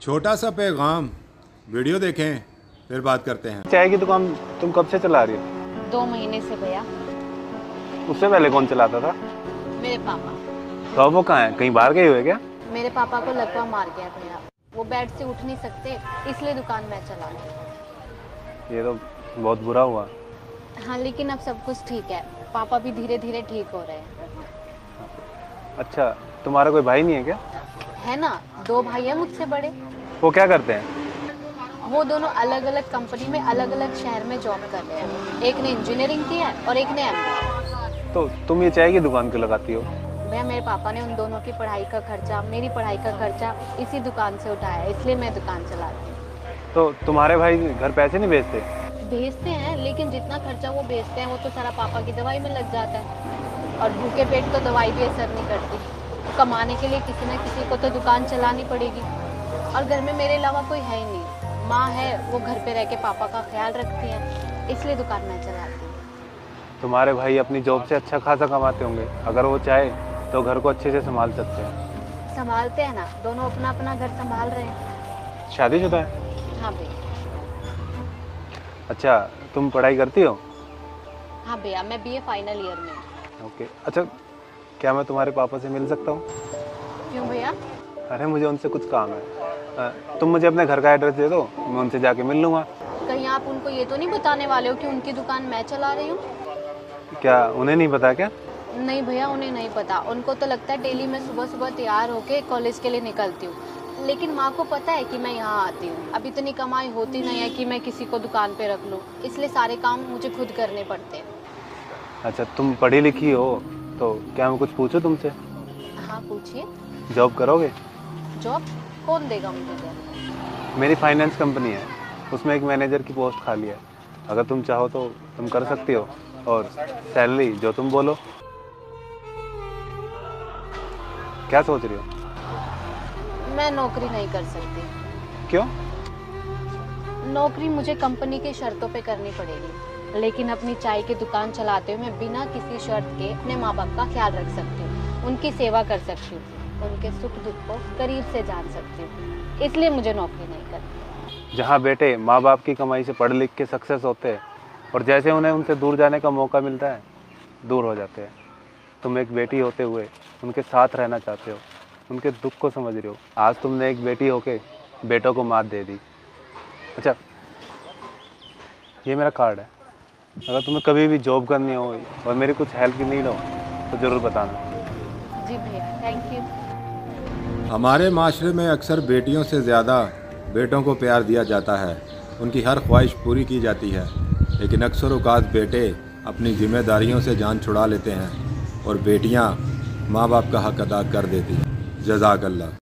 छोटा सा पैगाम, वीडियो देखें फिर बात करते हैं। चाय की दुकान तुम कब से चला रही हो? 2 महीने से भैया। उससे पहले कौन चलाता था? मेरे पापा। तो अब वो कहाँ है? कहीं बाहर गए हुए क्या? मेरे पापा को लकवा मार गया भैया, वो बेड से उठ नहीं सकते, इसलिए दुकान मैं चला रही। ये तो बहुत बुरा हुआ। हाँ लेकिन अब सब कुछ ठीक है, पापा भी धीरे धीरे ठीक हो रहे हैं। अच्छा, तुम्हारा कोई भाई नहीं है क्या? है ना, 2 भाई हैं मुझसे बड़े। वो क्या करते हैं? वो दोनों अलग अलग कंपनी में अलग अलग शहर में जॉब कर रहे हैं। एक ने इंजीनियरिंग की है और एक ने MBA। तो तुम ये चाय की दुकान क्यों लगाती हो? भैया मेरे पापा ने उन दोनों की पढ़ाई का खर्चा, मेरी पढ़ाई का खर्चा इसी दुकान से उठाया है, इसलिए मैं दुकान चलाती हूँ। तो तुम्हारे भाई घर पैसे नहीं भेजते? भेजते हैं, लेकिन जितना खर्चा वो भेजते हैं वो तो सारा पापा की दवाई में लग जाता है, और भूखे पेट तो दवाई भी असर नहीं करती। कमाने के लिए किसी न किसी को तो दुकान चलानी पड़ेगी, और घर में मेरे अलावा कोई है ही नहीं। माँ है, वो घर पे रह के पापा का ख्याल रखती है, इसलिए दुकान मैं चलाती हूँ। तुम्हारे भाई अपनी जॉब से अच्छा खासा कमाते होंगे, अगर वो चाहे तो घर को अच्छे से संभाल सकते हैं। संभालते हैं ना, दोनों अपना अपना घर संभाल रहे हैं। शादीशुदा है? हाँ भैया। अच्छा, तुम पढ़ाई करती हो? हाँ भैया, मैं BA फाइनल ईयर में। ओके। अच्छा, क्या मैं तुम्हारे पापा से मिल सकता हूँ? क्यों भैया? अरे मुझे उनसे कुछ काम है। तुम मुझे अपने घर का एड्रेस दे दो, मैं उनसे जाके मिल लूँगा। कहीं आप उनको ये तो नहीं बताने वाले हो कि उनकी दुकान मैं चला रही हूँ? क्या उन्हें नहीं पता क्या? नहीं भैया, उन्हें नहीं पता। उनको तो लगता है डेली मैं सुबह सुबह तैयार होके कॉलेज के लिए निकलती हूँ, लेकिन माँ को पता है कि मैं यहाँ आती हूँ। अब इतनी कमाई होती नहीं है कि मैं किसी को दुकान पे रख लूँ, इसलिए सारे काम मुझे खुद करने पड़ते हैं। अच्छा, तुम पढ़ी लिखी हो तो क्या मैं कुछ पूछूं तुमसे? हाँ पूछिए। जॉब करोगे? जॉब? कौन देगा मुझे जॉब? मेरी फाइनेंस कंपनी है, उसमें एक मैनेजर की पोस्ट खाली है। अगर तुम चाहो तो तुम कर सकती हो, और सैलरी जो तुम बोलो। क्या सोच रही हो? मैं नौकरी नहीं कर सकती। क्यों? नौकरी मुझे कंपनी की शर्तों पे करनी पड़ेगी, लेकिन अपनी चाय की दुकान चलाते हुए मैं बिना किसी शर्त के अपने माँ बाप का ख्याल रख सकती हूँ, उनकी सेवा कर सकती हूँ, उनके सुख दुख को करीब से जान सकती हूँ, इसलिए मुझे नौकरी नहीं करनी। जहाँ बेटे माँ बाप की कमाई से पढ़ लिख के सक्सेस होते हैं, और जैसे उन्हें उनसे दूर जाने का मौका मिलता है, दूर हो जाते हैं। तुम एक बेटी होते हुए उनके साथ रहना चाहते हो, उनके दुख को समझ रहे हो। आज तुमने एक बेटी होके बेटों को मात दे दी। अच्छा, ये मेरा कार्ड है, अगर तुम्हें कभी भी जॉब करनी हो और मेरी कुछ हेल्प की नीड हो तो ज़रूर बताना। जी भैया, थैंक यू। हमारे माशरे में अक्सर बेटियों से ज़्यादा बेटों को प्यार दिया जाता है, उनकी हर ख्वाहिश पूरी की जाती है, लेकिन अक्सर औकात बेटे अपनी जिम्मेदारियों से जान छुड़ा लेते हैं और बेटियां माँ बाप का हक अदा कर देती हैं। जज़ाकल्लाह।